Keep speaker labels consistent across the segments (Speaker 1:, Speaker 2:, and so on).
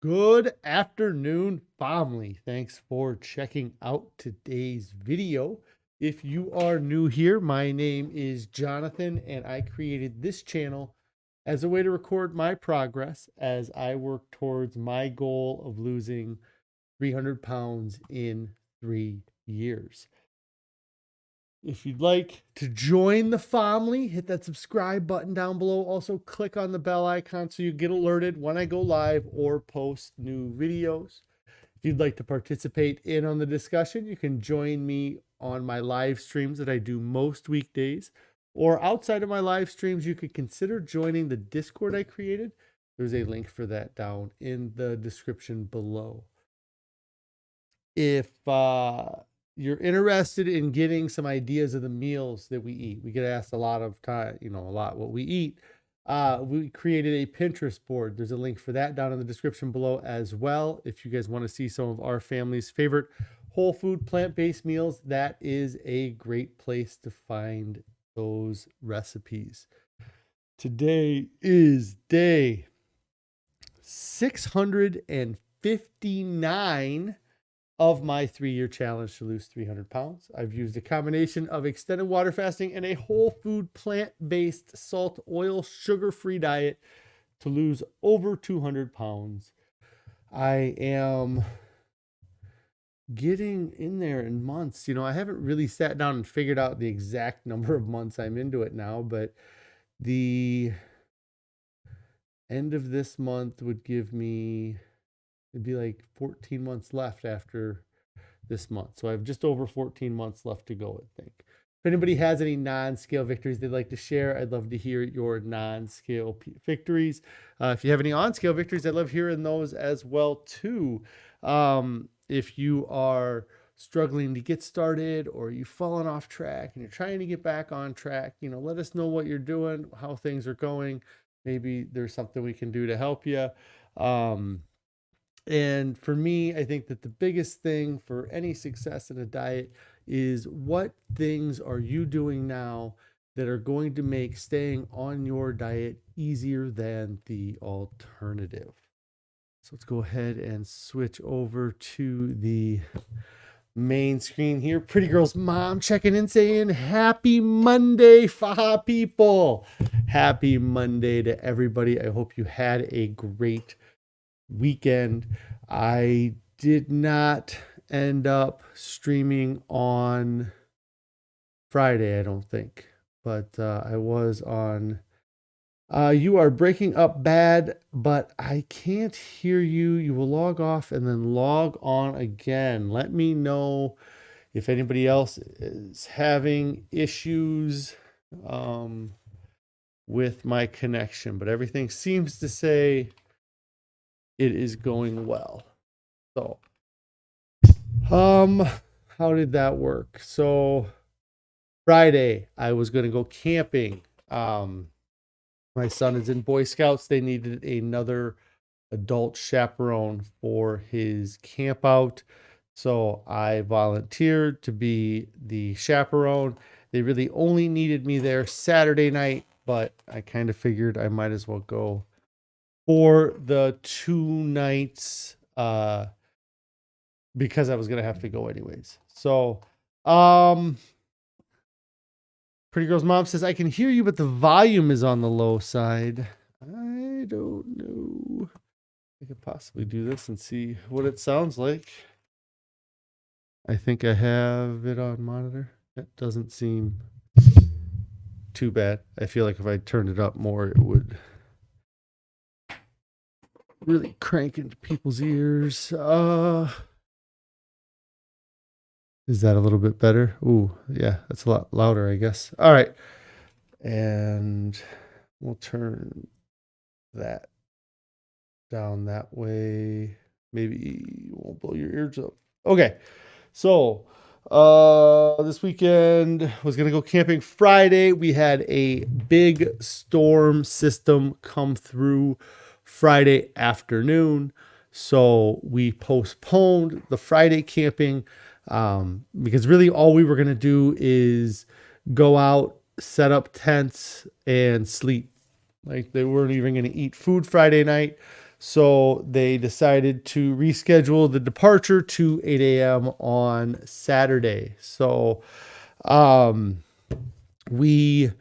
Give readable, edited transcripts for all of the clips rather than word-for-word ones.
Speaker 1: Good afternoon, family. Thanks for checking out today's video. If you are new here, my name is Jonathan, and I created this channel as a way to record my progress as I work towards my goal of losing 300 pounds in 3 years. If you'd like to join the family, hit that subscribe button down below. Also, click on the bell icon so you get alerted when I go live or post new videos. If you'd like to participate in on the discussion, you can join me on my live streams that I do most weekdays. Or outside of my live streams, you could consider joining the Discord I created. There's a link for that down in the description below. If you're interested in getting some ideas of the meals that we eat, we get asked a lot of time, a lot what we eat. We created a Pinterest board. There's a link for that down in the description below as well. If you guys want to see some of our family's favorite whole food plant-based meals, that is a great place to find those recipes. Today is day 659 of my 3-year challenge to lose 300 pounds. I've used a combination of extended water fasting and a whole food plant-based salt, oil, sugar-free diet to lose over 200 pounds. I am getting in there in months. I haven't really sat down and figured out the exact number of months I'm into it now, but the end of this month would give me, it'd be like 14 months left after this month. So I have just over 14 months left to go, I think. If anybody has any non-scale victories they'd like to share, I'd love to hear your non-scale victories. If you have any on-scale victories, I'd love hearing those as well too. If you are struggling to get started or you've fallen off track and you're trying to get back on track, let us know what you're doing, how things are going. Maybe there's something we can do to help you. And for me, I think that the biggest thing for any success in a diet is what things are you doing now that are going to make staying on your diet easier than the alternative. So let's go ahead and switch over to the main screen here. Pretty Girl's mom checking in saying, happy Monday, Faha people. Happy Monday to everybody. I hope you had a great weekend. I did not end up streaming on Friday, I don't think, but I was on. You are breaking up bad, but I can't hear you. You will log off and then log on again. Let me know if anybody else is having issues with my connection, but everything seems to say it is going well. So, how did that work? So Friday, I was going to go camping. My son is in Boy Scouts. They needed another adult chaperone for his camp out. So I volunteered to be the chaperone. They really only needed me there Saturday night, but I kind of figured I might as well go for the 2 nights because I was going to have to go anyways. So, Pretty Girl's mom says, I can hear you, but the volume is on the low side. I don't know. I could possibly do this and see what it sounds like. I think I have it on monitor. That doesn't seem too bad. I feel like if I turned it up more, it would really crank into people's ears. Is that a little bit better? Ooh, yeah, that's a lot louder, I guess. All right. And we'll turn that down that way. Maybe won't blow your ears up. Okay. So, this weekend was going to go camping Friday. We had a big storm system come through Friday afternoon. So we postponed the Friday camping because really all we were going to do is go out, set up tents and sleep. Like they weren't even going to eat food Friday night. So they decided to reschedule the departure to 8 a.m. on Saturday. So we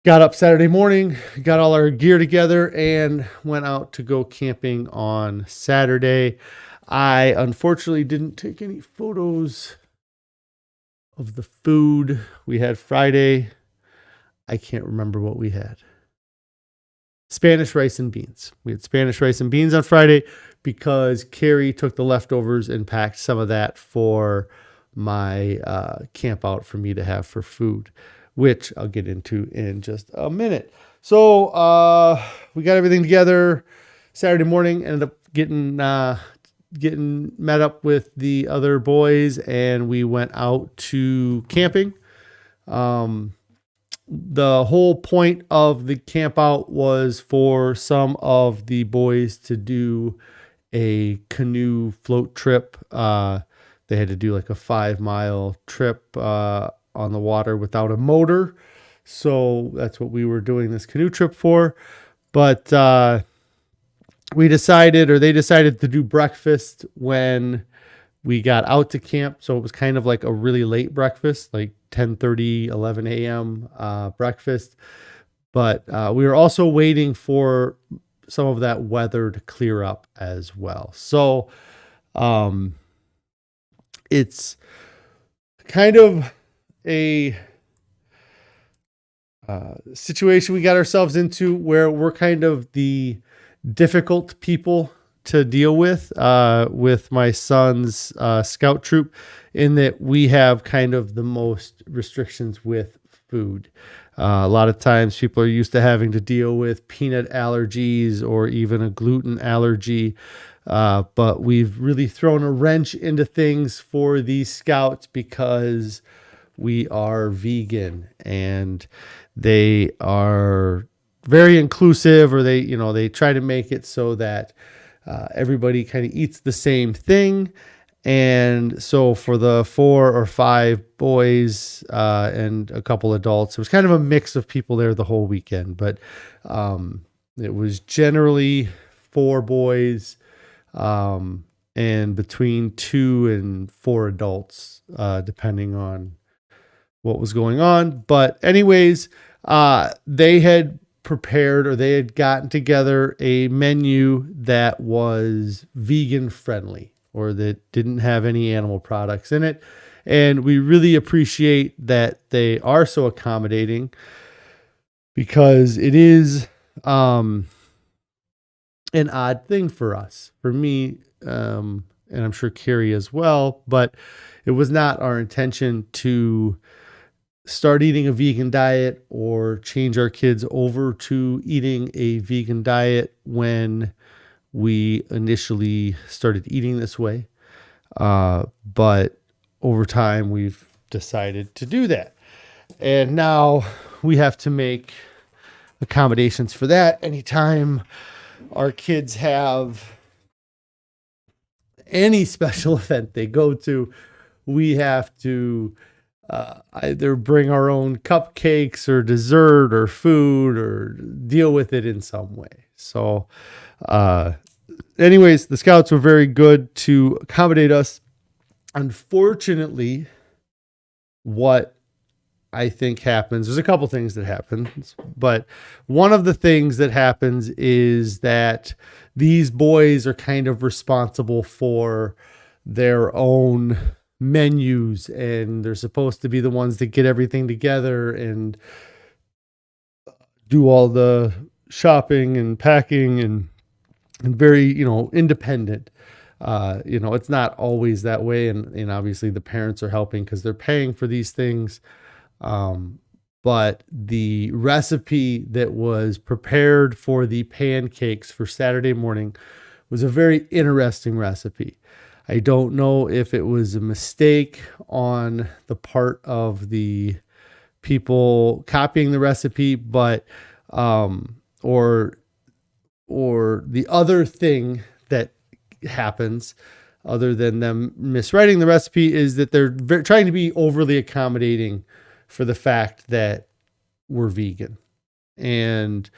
Speaker 1: got up Saturday morning, got all our gear together, and went out to go camping on Saturday. I unfortunately didn't take any photos of the food we had Friday. I can't remember what we had. Spanish rice and beans. We had Spanish rice and beans on Friday because Carrie took the leftovers and packed some of that for my camp out for me to have for food, which I'll get into in just a minute. So we got everything together Saturday morning, ended up getting met up with the other boys, and we went out to camping. The whole point of the camp out was for some of the boys to do a canoe float trip. They had to do like a 5-mile trip on the water without a motor. So that's what we were doing this canoe trip for. But they decided to do breakfast when we got out to camp. So it was kind of like a really late breakfast, like 10:30, 11 a.m. Breakfast. But we were also waiting for some of that weather to clear up as well. So it's kind of a situation we got ourselves into where we're kind of the difficult people to deal with my son's scout troop, in that we have kind of the most restrictions with food. A lot of times people are used to having to deal with peanut allergies or even a gluten allergy. But we've really thrown a wrench into things for these scouts because we are vegan, and they are very inclusive, or they try to make it so that everybody kind of eats the same thing. And so for the 4 or 5 boys and a couple adults, it was kind of a mix of people there the whole weekend. But it was generally 4 boys and between 2 and 4 adults, depending on what was going on. But anyways, they had prepared, or they had gotten together a menu that was vegan friendly, or that didn't have any animal products in it. And we really appreciate that they are so accommodating, because it is an odd thing for us, for me, and I'm sure Carrie as well, but it was not our intention to start eating a vegan diet or change our kids over to eating a vegan diet when we initially started eating this way. But over time, we've decided to do that. And now we have to make accommodations for that. Anytime our kids have any special event they go to, we have to either bring our own cupcakes or dessert or food, or deal with it in some way. So anyways, the scouts were very good to accommodate us. Unfortunately, what I think happens, there's a couple things that happen, but one of the things that happens is that these boys are kind of responsible for their own menus, and they're supposed to be the ones that get everything together and do all the shopping and packing, and very, independent. It's not always that way. And obviously the parents are helping because they're paying for these things. But the recipe that was prepared for the pancakes for Saturday morning was a very interesting recipe. I don't know if it was a mistake on the part of the people copying the recipe, but or the other thing that happens, other than them miswriting the recipe, is that they're trying to be overly accommodating for the fact that we're vegan. And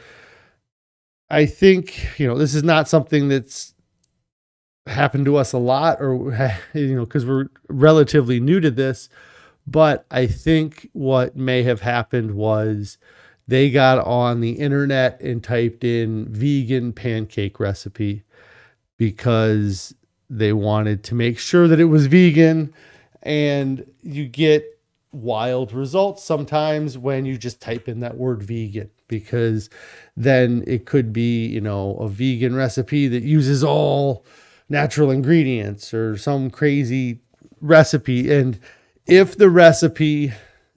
Speaker 1: I think, this is not something that's happened to us a lot, or, because we're relatively new to this, but I think what may have happened was they got on the internet and typed in vegan pancake recipe because they wanted to make sure that it was vegan, and you get wild results sometimes when you just type in that word vegan, because then it could be, a vegan recipe that uses all natural ingredients or some crazy recipe. And if the recipe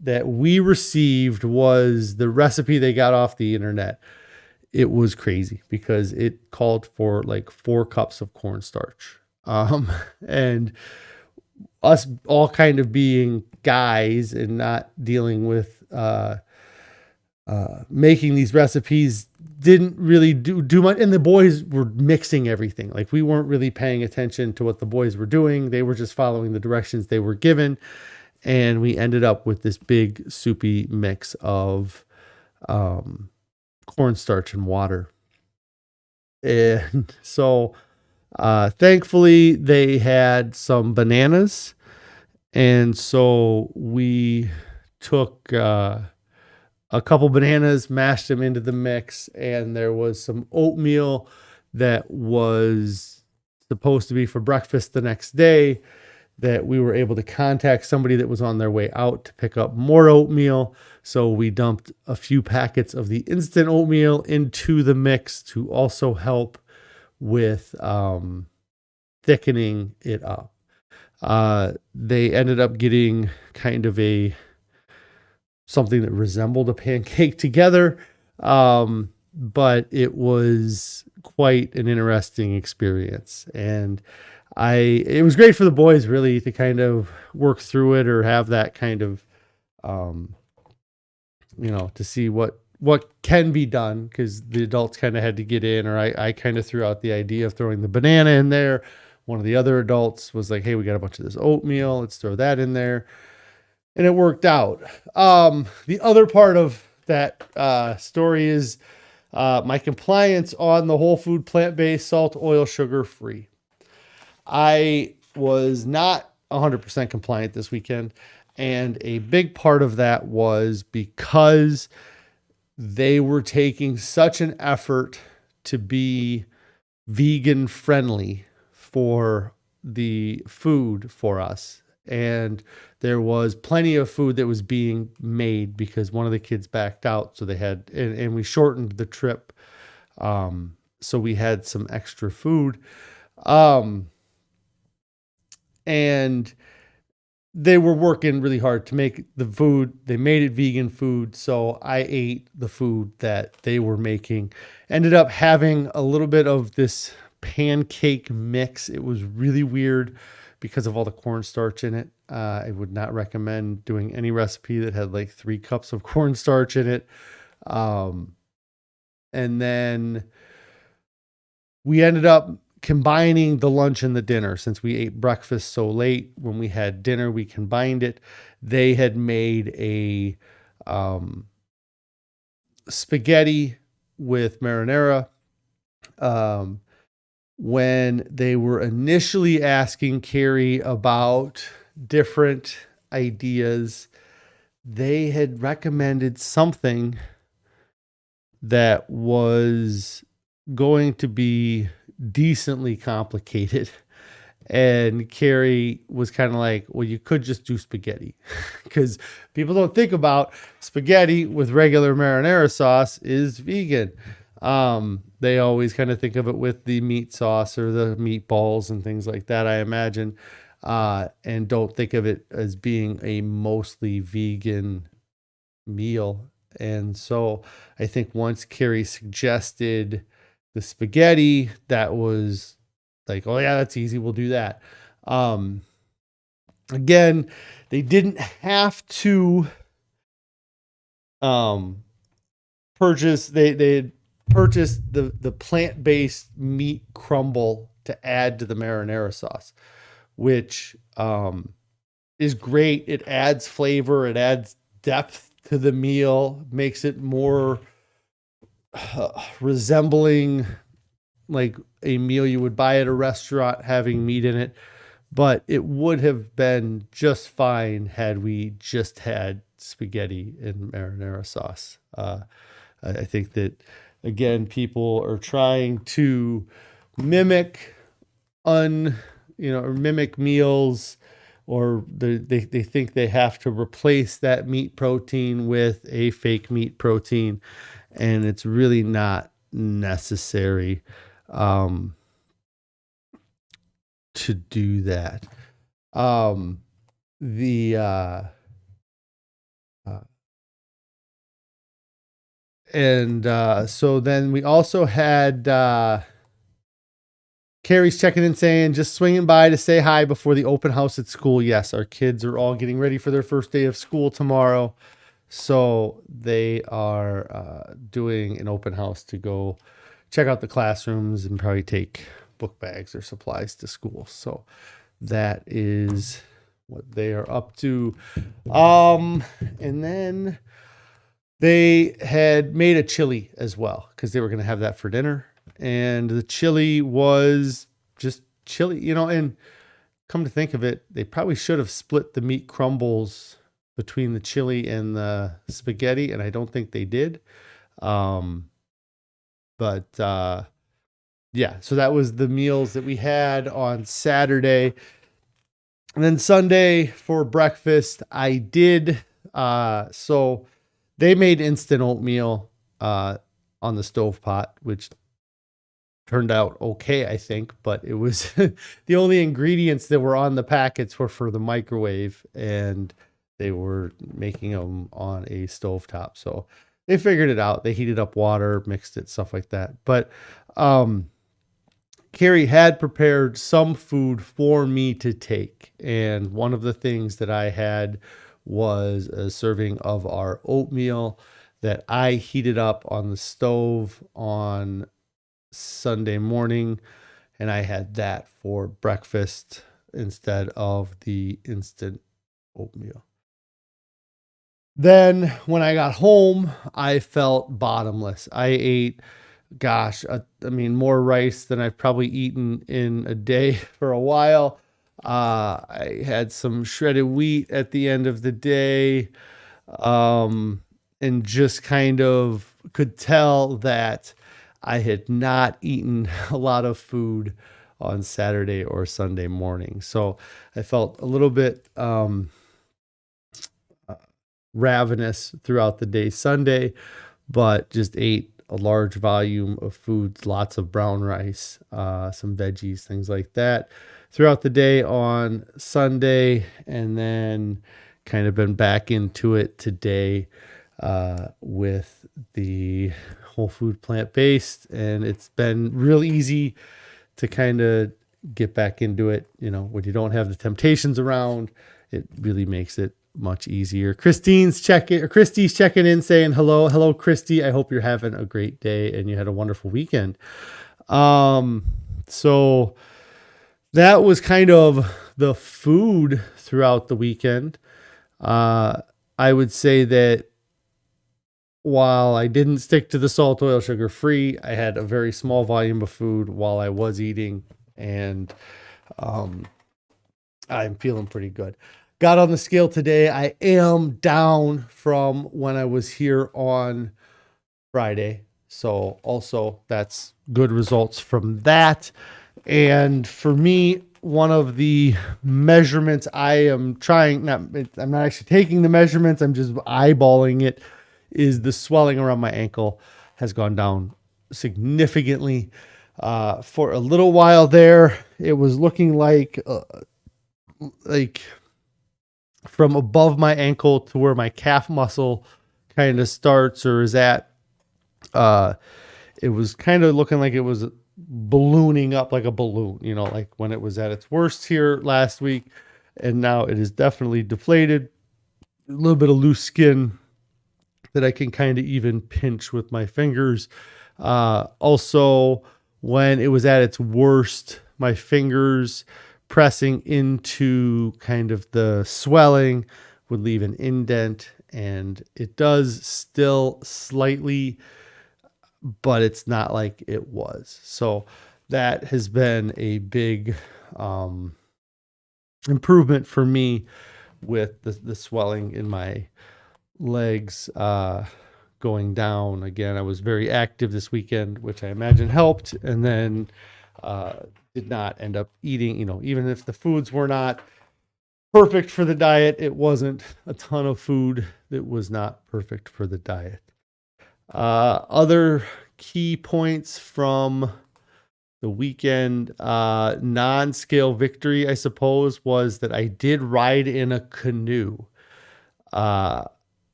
Speaker 1: that we received was the recipe they got off the internet, it was crazy because it called for like 4 cups of cornstarch. And us all kind of being guys and not dealing with making these recipes didn't really do much. And the boys were mixing everything. Like, we weren't really paying attention to what the boys were doing. They were just following the directions they were given. And we ended up with this big soupy mix of cornstarch and water. And so thankfully they had some bananas. And so we took a couple bananas, mashed them into the mix, and there was some oatmeal that was supposed to be for breakfast the next day, that we were able to contact somebody that was on their way out to pick up more oatmeal. So we dumped a few packets of the instant oatmeal into the mix to also help with thickening it up. They ended up getting kind of something that resembled a pancake together. But it was quite an interesting experience. And it was great for the boys, really, to kind of work through it, or have that kind of, to see what can be done, because the adults kind of had to get in, or I kind of threw out the idea of throwing the banana in there. One of the other adults was like, hey, we got a bunch of this oatmeal, let's throw that in there. And it worked out. The other part of that story is my compliance on the whole food, plant-based, salt, oil, sugar free. I was not 100% compliant this weekend. And a big part of that was because they were taking such an effort to be vegan friendly for the food for us. And there was plenty of food that was being made because one of the kids backed out. So they had, and we shortened the trip. So we had some extra food. And they were working really hard to make the food. They made it vegan food. So I ate the food that they were making. Ended up having a little bit of this pancake mix. It was really weird because of all the cornstarch in it. I would not recommend doing any recipe that had like 3 cups of cornstarch in it. And then we ended up combining the lunch and the dinner. Since we ate breakfast so late, when we had dinner, we combined it. They had made a spaghetti with marinara. When they were initially asking Carrie about different ideas, they had recommended something that was going to be decently complicated. And Carrie was kind of like, well, you could just do spaghetti, because people don't think about spaghetti with regular marinara sauce is vegan. They always kind of think of it with the meat sauce or the meatballs and things like that, I imagine, and don't think of it as being a mostly vegan meal. And so I think once Carrie suggested the spaghetti, that was like, oh yeah, that's easy, we'll do that. Again, they didn't have to purchase, they had purchased the plant-based meat crumble to add to the marinara sauce, which is great. It adds flavor, it adds depth to the meal, makes it more resembling like a meal you would buy at a restaurant having meat in it, but it would have been just fine had we just had spaghetti and marinara sauce. I think that, again, people are trying to mimic or mimic meals, or they think they have to replace that meat protein with a fake meat protein, and it's really not necessary to do that. The So then we also had Carrie's checking in saying, just swinging by to say hi before the open house at school. Yes, our kids are all getting ready for their first day of school tomorrow. So they are doing an open house to go check out the classrooms and probably take book bags or supplies to school. So that is what they are up to. And then they had made a chili as well because they were going to have that for dinner. And the chili was just chili, and come to think of it, they probably should have split the meat crumbles between the chili and the spaghetti, and I don't think they did. Yeah, so that was the meals that we had on Saturday. And then Sunday for breakfast, I did, so they made instant oatmeal on the stovetop, which turned out okay, I think, but it was the only ingredients that were on the packets were for the microwave, and they were making them on a stovetop. So they figured it out. They heated up water, mixed it, stuff like that. But Carrie had prepared some food for me to take. And one of the things that I had was a serving of our oatmeal that I heated up on the stove on Sunday morning, and I had that for breakfast instead of the instant oatmeal. Then when I got home, I felt bottomless. I ate, more rice than I've probably eaten in a day for a while. I had some shredded wheat at the end of the day, and just kind of could tell that I had not eaten a lot of food on Saturday or Sunday morning. So I felt a little bit ravenous throughout the day Sunday, but just ate a large volume of foods, lots of brown rice, some veggies, things like that throughout the day on Sunday, and then kind of been back into it today with the whole food plant-based, and it's been real easy to kind of get back into it. When you don't have the temptations around, it really makes it much easier. Christy's checking in saying hello Christy, I hope you're having a great day and you had a wonderful weekend. So that was kind of the food throughout the weekend. I would say that while I didn't stick to the salt, oil, sugar free, I had a very small volume of food while I was eating, and I'm feeling pretty good. Got on the scale today. I am down from when I was here on Friday. So also that's good results from that. And for me, one of the measurements I'm not actually taking the measurements, I'm just eyeballing it, is the swelling around my ankle has gone down significantly. For a little while there, it was looking like from above my ankle to where my calf muscle kind of starts or is at, it was kind of looking like it was ballooning up like a balloon, like when it was at its worst here last week. And now it is definitely deflated, a little bit of loose skin that I can kind of even pinch with my fingers. Also, when it was at its worst, my fingers pressing into kind of the swelling would leave an indent, and it does still slightly but it's not like it was. So that has been a big improvement for me with the swelling in my legs going down. Again, I was very active this weekend, which I imagine helped, and then did not end up eating, even if the foods were not perfect for the diet, it wasn't a ton of food that was not perfect for the diet. Other key points from the weekend, non-scale victory, I suppose, was that I did ride in a canoe. I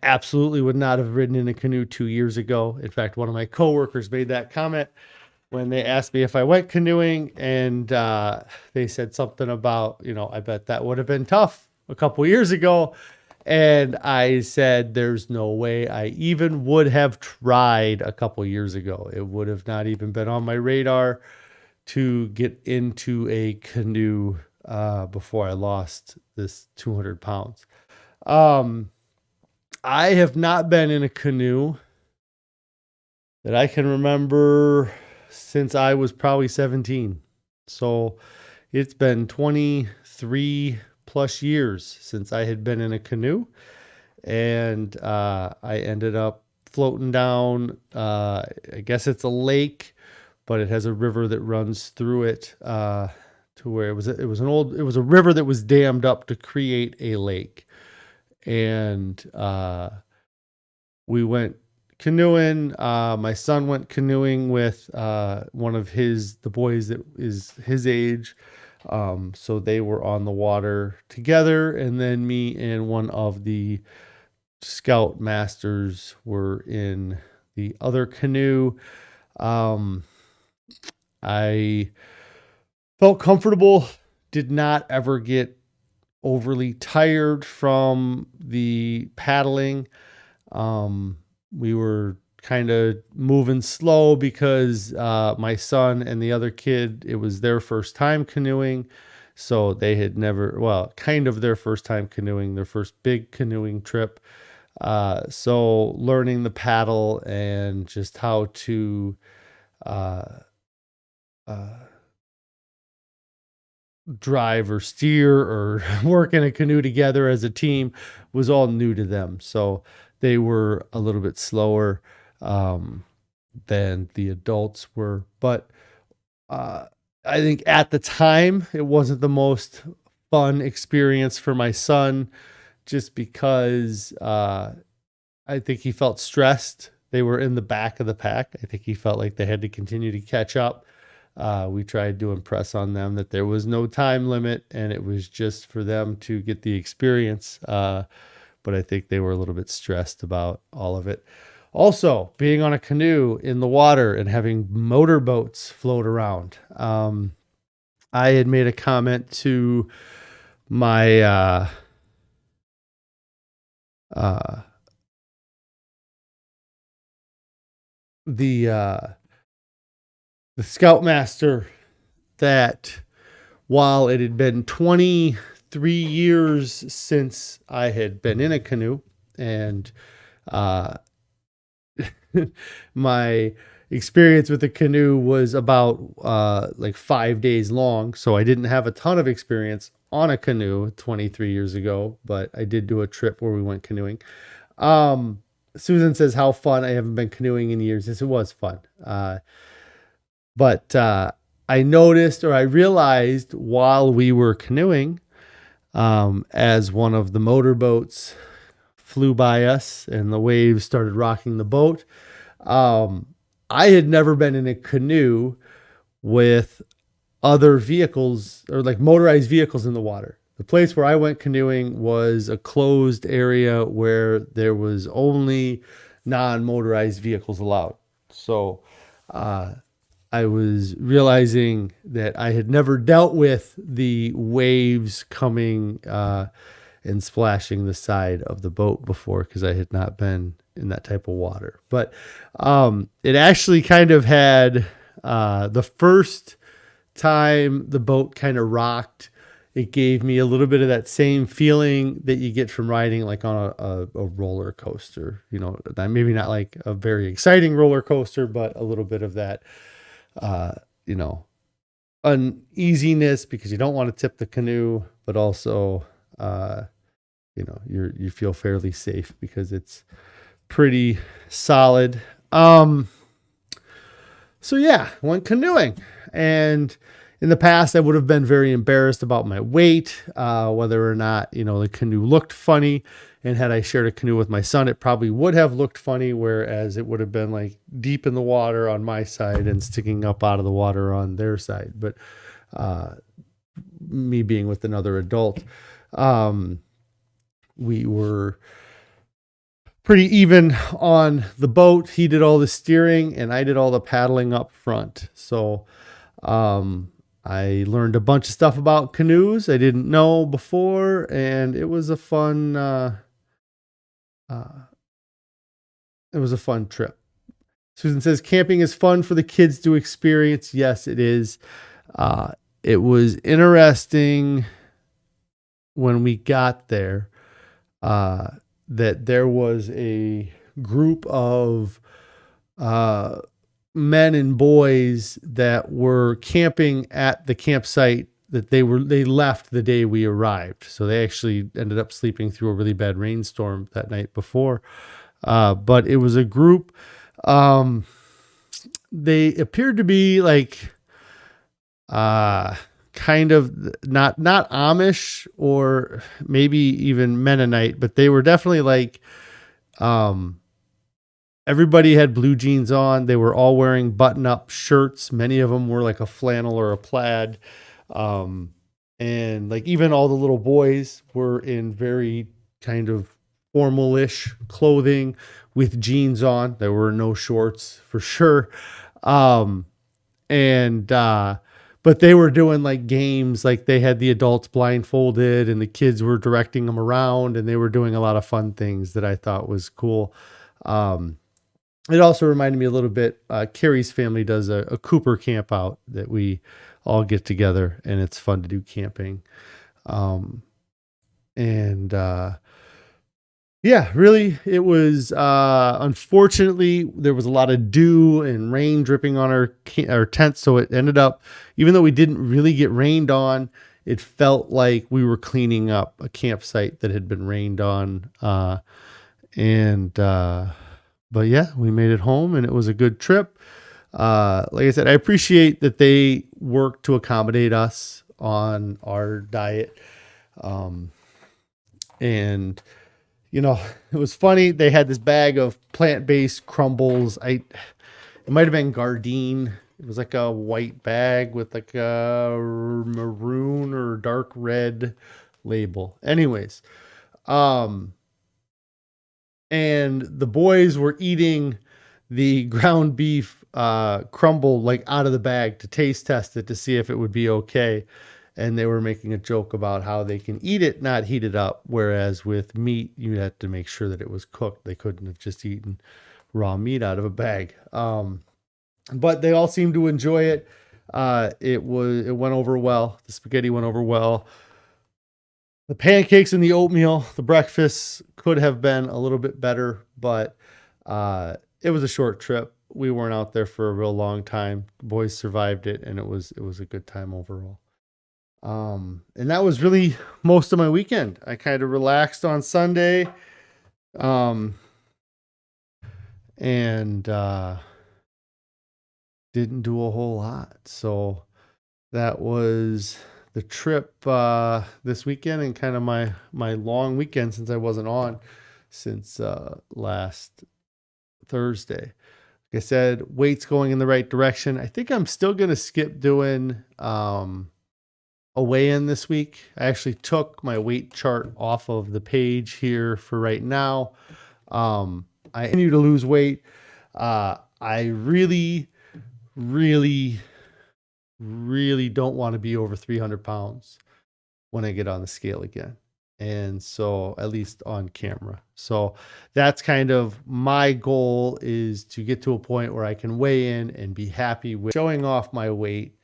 Speaker 1: absolutely would not have ridden in a canoe 2 years ago. In fact, one of my coworkers made that comment when they asked me if I went canoeing, and they said something about, I bet that would have been tough a couple years ago. And I said, there's no way I even would have tried a couple years ago. It would have not even been on my radar to get into a canoe before I lost this 200 pounds. I have not been in a canoe that I can remember since I was probably 17. So it's been 23 plus years since I had been in a canoe. And I ended up floating down, I guess it's a lake, but it has a river that runs through it to where it was a river that was dammed up to create a lake. And we went canoeing. My son went canoeing with one of the boys that is his age. So they were on the water together, and then me and one of the scout masters were in the other canoe. I felt comfortable, did not ever get overly tired from the paddling. We were kind of moving slow because my son and the other kid, it was their first time canoeing. So they had kind of their first time canoeing, their first big canoeing trip. So learning the paddle and just how to drive or steer or work in a canoe together as a team was all new to them. So they were a little bit slower than the adults were. But I think at the time, it wasn't the most fun experience for my son, just because I think he felt stressed. They were in the back of the pack. I think he felt like they had to continue to catch up. We tried to impress on them that there was no time limit and it was just for them to get the experience. But I think they were a little bit stressed about all of it. Also, being on a canoe in the water and having motorboats float around. I had made a comment to my the scoutmaster that while it had been 23 years since I had been in a canoe, and my experience with the canoe was about like 5 days long, so I didn't have a ton of experience on a canoe 23 years ago, but I did do a trip where we went canoeing. Susan says, how fun. I haven't been canoeing in years. Yes, it was fun. But I noticed, or I realized while we were canoeing, as one of the motorboats flew by us and the waves started rocking the boat, I had never been in a canoe with other vehicles or like motorized vehicles in the water. The place where I went canoeing was a closed area where there was only non-motorized vehicles allowed. So I was realizing that I had never dealt with the waves coming and splashing the side of the boat before, because I had not been in that type of water. But it actually kind of had the first time the boat kind of rocked, it gave me a little bit of that same feeling that you get from riding like on a roller coaster, you know, maybe not like a very exciting roller coaster, but a little bit of that, you know, uneasiness because you don't want to tip the canoe, but also, you know, you feel fairly safe because it's pretty solid. So yeah, went canoeing, and in the past I would have been very embarrassed about my weight, whether or not, you know, the canoe looked funny. And had I shared a canoe with my son, it probably would have looked funny, whereas it would have been like deep in the water on my side and sticking up out of the water on their side. But me being with another adult, we were pretty even on the boat. He did all the steering and I did all the paddling up front. So I learned a bunch of stuff about canoes I didn't know before, and it was a fun trip. Susan says, camping is fun for the kids to experience. Yes, it is. It was interesting when we got there, that there was a group of men and boys that were camping at the campsite that they left the day we arrived. So they actually ended up sleeping through a really bad rainstorm that night before. But it was a group. They appeared to be like, kind of not Amish or maybe even Mennonite, but they were definitely like, everybody had blue jeans on. They were all wearing button-up shirts. Many of them were like a flannel or a plaid. And like even all the little boys were in very kind of formal-ish clothing with jeans on. There were no shorts for sure. But they were doing like games, like they had the adults blindfolded and the kids were directing them around, and they were doing a lot of fun things that I thought was cool. It also reminded me a little bit, Carrie's family does a Cooper camp out that we all get together, and it's fun to do camping. Yeah, really, it was, unfortunately, there was a lot of dew and rain dripping on our tent. So it ended up, even though we didn't really get rained on, it felt like we were cleaning up a campsite that had been rained on. But yeah, we made it home and it was a good trip. Like I said, I appreciate that they worked to accommodate us on our diet. And you know, it was funny. They had this bag of plant-based crumbles. It might have been Gardein. It was like a white bag with like a maroon or dark red label. Anyways, and the boys were eating the ground beef crumble like out of the bag to taste test it to see if it would be okay. And they were making a joke about how they can eat it, not heat it up. Whereas with meat, you had to make sure that it was cooked. They couldn't have just eaten raw meat out of a bag. But they all seemed to enjoy it. It went over well. The spaghetti went over well. The pancakes and the oatmeal, the breakfast could have been a little bit better, but it was a short trip. We weren't out there for a real long time. The boys survived it, and it was a good time overall. And that was really most of my weekend. I kind of relaxed on Sunday. And didn't do a whole lot. So that was the trip this weekend, and kind of my long weekend since I wasn't on since last Thursday. Like I said, weight's going in the right direction. I think I'm still going to skip doing a weigh-in this week. I actually took my weight chart off of the page here for right now. I continue to lose weight. I really don't want to be over 300 pounds when I get on the scale again. And so, at least on camera. So that's kind of my goal, is to get to a point where I can weigh in and be happy with showing off my weight.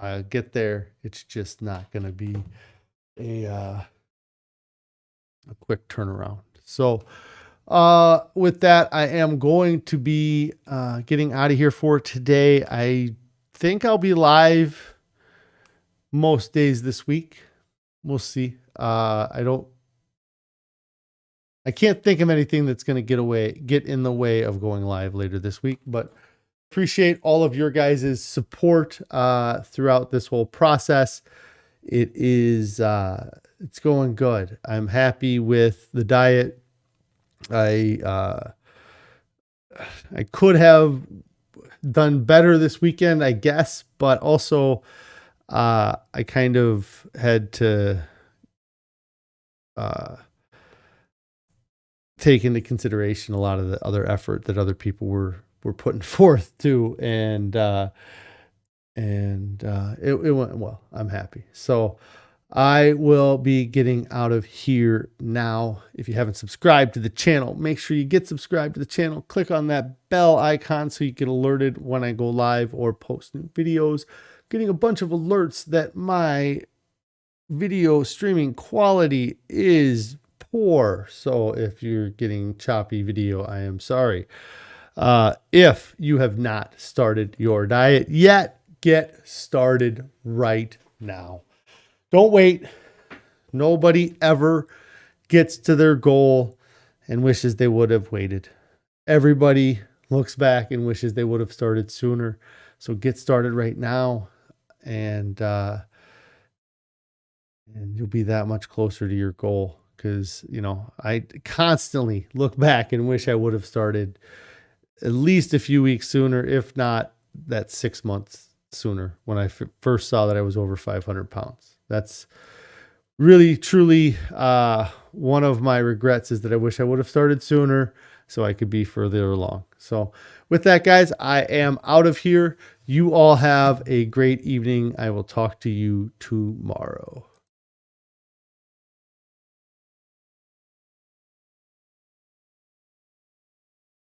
Speaker 1: I'll get there. It's just not going to be a quick turnaround. So with that, I am going to be getting out of here for today. I think I'll be live most days this week. We'll see. I can't think of anything that's going to get in the way of going live later this week, but appreciate all of your guys' support throughout this whole process. It is it's going good. I'm happy with the diet. I could have done better this weekend, I guess, but also I kind of had to take into consideration a lot of the other effort that other people were putting forth too, and it went well. I'm happy. So I will be getting out of here now. If you haven't subscribed to the channel, make sure you get subscribed to the channel. Click on that bell icon so you get alerted when I go live or post new videos. Getting a bunch of alerts that my video streaming quality is poor. So if you're getting choppy video, I am sorry. If you have not started your diet yet, get started right now. Don't wait. Nobody ever gets to their goal and wishes they would have waited. Everybody looks back and wishes they would have started sooner. So get started right now, and you'll be that much closer to your goal. Because, you know, I constantly look back and wish I would have started at least a few weeks sooner, if not that 6 months sooner, when I first saw that I was over 500 pounds. That's really, truly one of my regrets, is that I wish I would have started sooner so I could be further along. So with that, guys, I am out of here. You all have a great evening. I will talk to you tomorrow.